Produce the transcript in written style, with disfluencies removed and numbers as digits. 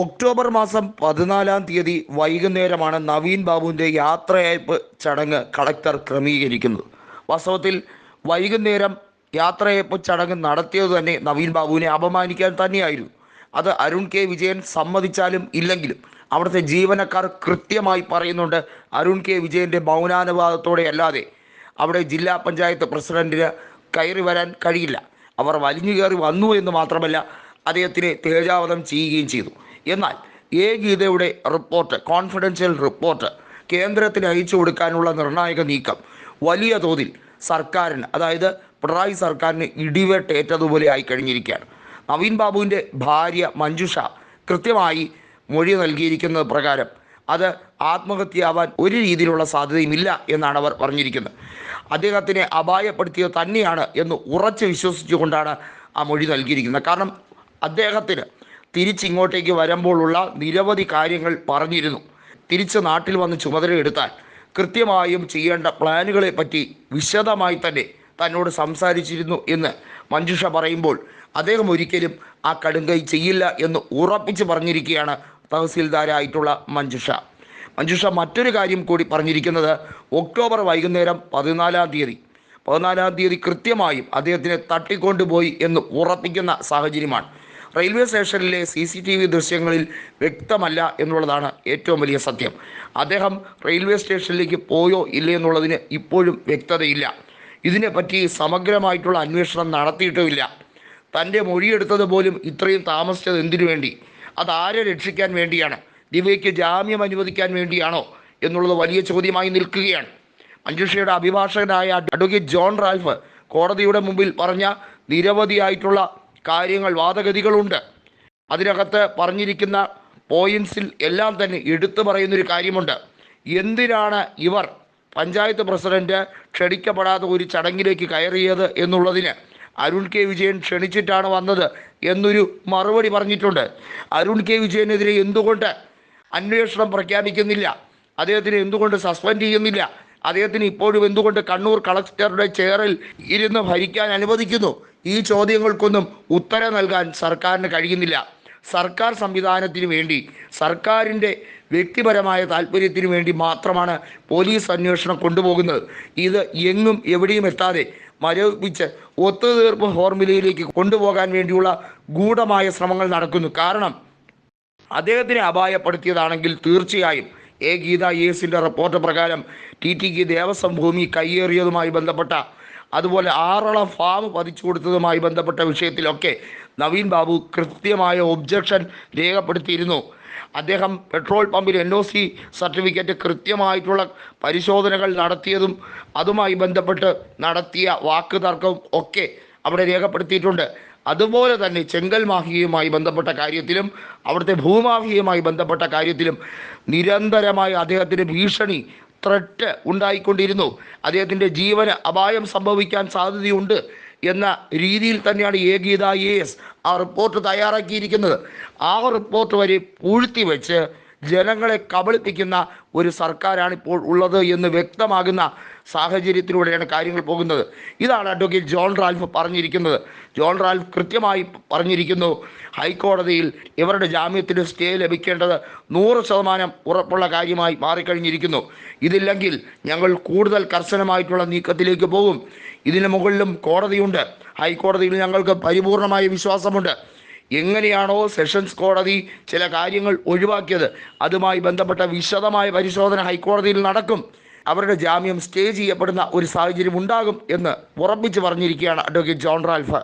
October മാസം 14-ാം തീയതി വൈകുന്നേരമാണ് നവീൻ ബാബുവിൻ്റെ യാത്രയയപ്പ് ചടങ്ങ് കളക്ടർ ക്രമീകരിക്കുന്നത്. വാസ്തവത്തിൽ വൈകുന്നേരം യാത്രയയപ്പ് ചടങ്ങ് നടത്തിയത് തന്നെ നവീൻ ബാബുവിനെ അപമാനിക്കാൻ തന്നെയായിരുന്നു. അത് അരുൺ കെ വിജയൻ സമ്മതിച്ചാലും ഇല്ലെങ്കിലും അവിടുത്തെ ജീവനക്കാർ കൃത്യമായി പറയുന്നുണ്ട്, അരുൺ കെ വിജയൻ്റെ മൗനാനുവാദത്തോടെ അല്ലാതെ അവിടെ ജില്ലാ പഞ്ചായത്ത് പ്രസിഡന്റിന് കയറി വരാൻ കഴിയില്ല. അവർ വലിഞ്ഞു കയറി വന്നു എന്ന് മാത്രമല്ല, അദ്ദേഹത്തിനെ തേജാവധം ചെയ്യുകയും ചെയ്തു. എന്നാൽ ഗീതയുടെ റിപ്പോർട്ട്, കോൺഫിഡൻഷ്യൽ റിപ്പോർട്ട് കേന്ദ്രത്തിന് അയച്ചു കൊടുക്കാനുള്ള നിർണായക നീക്കം വലിയ തോതിൽ സർക്കാരിന്, അതായത് പിണറായി സർക്കാരിന് ഇടിവെട്ടേറ്റതുപോലെ ആയി കഴിഞ്ഞിരിക്കുകയാണ്. നവീൻ ബാബുവിൻ്റെ ഭാര്യ മഞ്ജുഷ കൃത്യമായി മൊഴി നൽകിയിരിക്കുന്നത് പ്രകാരം അത് ആത്മഹത്യയാവാൻ ഒരു രീതിയിലുള്ള സാധ്യതയുമില്ല എന്നാണ് അവർ പറഞ്ഞിരിക്കുന്നത്. അദ്ദേഹത്തിനെ അപായപ്പെടുത്തിയത് തന്നെയാണ് എന്ന് ഉറച്ച് വിശ്വസിച്ചുകൊണ്ടാണ് ആ മൊഴി നൽകിയിരിക്കുന്നത്. കാരണം അദ്ദേഹത്തിന് തിരിച്ചിങ്ങോട്ടേക്ക് വരുമ്പോഴുള്ള നിരവധി കാര്യങ്ങൾ പറഞ്ഞിരുന്നു. തിരിച്ച് നാട്ടിൽ വന്ന് ചുമതലയെടുത്താൽ കൃത്യമായും ചെയ്യേണ്ട പ്ലാനുകളെ പറ്റി വിശദമായി തന്നെ തന്നോട് സംസാരിച്ചിരുന്നു എന്ന് മഞ്ജുഷ പറയുമ്പോൾ അദ്ദേഹം ഒരിക്കലും ആ കടുങ്കൈ ചെയ്യില്ല എന്ന് ഉറപ്പിച്ച് പറഞ്ഞിരിക്കുകയാണ് തഹസീൽദാരായിട്ടുള്ള മഞ്ജുഷ മറ്റൊരു കാര്യം കൂടി പറഞ്ഞിരിക്കുന്നത്, ഒക്ടോബർ വൈകുന്നേരം 14-ാം തീയതി കൃത്യമായും അദ്ദേഹത്തിനെ തട്ടിക്കൊണ്ടുപോയി എന്ന് ഉറപ്പിക്കുന്ന സാഹചര്യമാണ്. റെയിൽവേ സ്റ്റേഷനിലെ CCTV ദൃശ്യങ്ങളിൽ വ്യക്തമല്ല എന്നുള്ളതാണ് ഏറ്റവും വലിയ സത്യം. അദ്ദേഹം റെയിൽവേ സ്റ്റേഷനിലേക്ക് പോയോ ഇല്ലേ എന്നുള്ളതിന് ഇപ്പോഴും വ്യക്തതയില്ല. ഇതിനെപ്പറ്റി സമഗ്രമായിട്ടുള്ള അന്വേഷണം നടത്തിയിട്ടുമില്ല. തൻ്റെ മൊഴിയെടുത്തത് പോലും ഇത്രയും താമസിച്ചത് എന്തിനു വേണ്ടി? അതാരെ രക്ഷിക്കാൻ വേണ്ടിയാണ്? ദിവ്യയ്ക്ക് ജാമ്യം അനുവദിക്കാൻ വേണ്ടിയാണോ എന്നുള്ളത് വലിയ ചോദ്യമായി നിൽക്കുകയാണ്. മഞ്ജുഷയുടെ അഭിഭാഷകനായ അഡ്വക്കേറ്റ് ജോൺ റാൽഫ് കോടതിയുടെ മുമ്പിൽ പറഞ്ഞ നിരവധിയായിട്ടുള്ള കാര്യങ്ങൾ, വാദഗതികളുണ്ട്. അതിനകത്ത് പറഞ്ഞിരിക്കുന്ന പോയിൻറ്റ്സിൽ എല്ലാം തന്നെ എടുത്തു പറയുന്നൊരു കാര്യമുണ്ട്. എന്തിനാണ് ഇവർ പഞ്ചായത്ത് പ്രസിഡന്റ് ക്ഷണിക്കപ്പെടാത്ത ഒരു ചടങ്ങിലേക്ക് കയറിയത് എന്നുള്ളതിന് അരുൺ കെ വിജയൻ ക്ഷണിച്ചിട്ടാണ് വന്നത് എന്നൊരു മറുപടി പറഞ്ഞിട്ടുണ്ട്. അരുൺ കെ വിജയനെതിരെ എന്തുകൊണ്ട് അന്വേഷണം പ്രഖ്യാപിക്കുന്നില്ല? അദ്ദേഹത്തിന് എന്തുകൊണ്ട് സസ്പെൻഡ് ചെയ്യുന്നില്ല? അദ്ദേഹത്തിന് ഇപ്പോഴും എന്തുകൊണ്ട് കണ്ണൂർ കളക്ടറുടെ ചെയറിൽ ഇരുന്ന് ഭരിക്കാൻ അനുവദിക്കുന്നു? ഈ ചോദ്യങ്ങൾക്കൊന്നും ഉത്തരം നൽകാൻ സർക്കാരിന് കഴിയുന്നില്ല. സർക്കാർ സംവിധാനത്തിന് വേണ്ടി, സർക്കാരിൻ്റെ വ്യക്തിപരമായ താല്പര്യത്തിന് വേണ്ടി മാത്രമാണ് പോലീസ് അന്വേഷണം കൊണ്ടുപോകുന്നത്. ഇത് എങ്ങും എവിടെയും എത്താതെ മരവിപ്പിച്ച് ഒത്തുതീർപ്പ് ഫോർമുലയിലേക്ക് കൊണ്ടുപോകാൻ വേണ്ടിയുള്ള ഗൂഢമായ ശ്രമങ്ങൾ നടക്കുന്നു. കാരണം അദ്ദേഹത്തിനെ അപായപ്പെടുത്തിയതാണെങ്കിൽ തീർച്ചയായും ഗീത ASന്റെ റിപ്പോർട്ട് പ്രകാരം TTക്ക് ദേവസ്വം ഭൂമി കയ്യേറിയതുമായി ബന്ധപ്പെട്ട, അതുപോലെ ആറളം ഫാം പതിച്ചു കൊടുത്തതുമായി ബന്ധപ്പെട്ട വിഷയത്തിലൊക്കെ നവീൻ ബാബു കൃത്യമായ ഒബ്ജക്ഷൻ രേഖപ്പെടുത്തിയിരുന്നു. അദ്ദേഹം പെട്രോൾ പമ്പിൽ NOC സർട്ടിഫിക്കറ്റ് കൃത്യമായിട്ടുള്ള പരിശോധനകൾ നടത്തിയതും അതുമായി ബന്ധപ്പെട്ട് നടത്തിയ വാക്ക് തർക്കവും ഒക്കെ അവിടെ രേഖപ്പെടുത്തിയിട്ടുണ്ട്. അതുപോലെ തന്നെ ചെങ്കൽ മാഫിയയുമായി ബന്ധപ്പെട്ട കാര്യത്തിലും അവിടുത്തെ ഭൂമാഫിയയുമായി ബന്ധപ്പെട്ട കാര്യത്തിലും നിരന്തരമായി അദ്ദേഹത്തിന് ഭീഷണി, ത്രെട്ട് ഉണ്ടായിക്കൊണ്ടിരുന്നു. അദ്ദേഹത്തിൻ്റെ ജീവന് അപായം സംഭവിക്കാൻ സാധ്യതയുണ്ട് എന്ന രീതിയിൽ തന്നെയാണ് ഗീത AS ആ റിപ്പോർട്ട് തയ്യാറാക്കിയിരിക്കുന്നത്. ആ റിപ്പോർട്ട് വരെ പൂഴ്ത്തി വെച്ച് ജനങ്ങളെ കബളിപ്പിക്കുന്ന ഒരു സർക്കാരാണ് ഇപ്പോൾ ഉള്ളത് എന്ന് വ്യക്തമാകുന്ന സാഹചര്യത്തിലൂടെയാണ് കാര്യങ്ങൾ പോകുന്നത്. ഇതാണ് അഡ്വക്കേറ്റ് ജോൺ റാൽഫ് പറഞ്ഞിരിക്കുന്നത്. ജോൺ റാൽഫ് കൃത്യമായി പറഞ്ഞിരിക്കുന്നു, ഹൈക്കോടതിയിൽ ഇവരുടെ ജാമ്യത്തിന് സ്റ്റേ ലഭിക്കേണ്ടത് 100% ഉറപ്പുള്ള കാര്യമായി മാറിക്കഴിഞ്ഞിരിക്കുന്നു. ഇതില്ലെങ്കിൽ ഞങ്ങൾ കൂടുതൽ കർശനമായിട്ടുള്ള നീക്കത്തിലേക്ക് പോകും. ഇതിന് മുകളിലും കോടതിയുണ്ട്. ഹൈക്കോടതിയിൽ ഞങ്ങൾക്ക് പരിപൂർണമായ വിശ്വാസമുണ്ട്. എങ്ങനെയാണോ സെഷൻസ് കോടതി ചില കാര്യങ്ങൾ ഒഴിവാക്കിയത്, അതുമായി ബന്ധപ്പെട്ട വിശദമായ പരിശോധന ഹൈക്കോടതിയിൽ നടക്കും. അവരുടെ ജാമ്യം സ്റ്റേ ചെയ്യപ്പെടുന്ന ഒരു സാഹചര്യം ഉണ്ടാകും എന്ന് ഉറപ്പിച്ച് പറഞ്ഞിരിക്കുകയാണ് അഡ്വക്കേറ്റ് ജോൺ റാൽഫ്.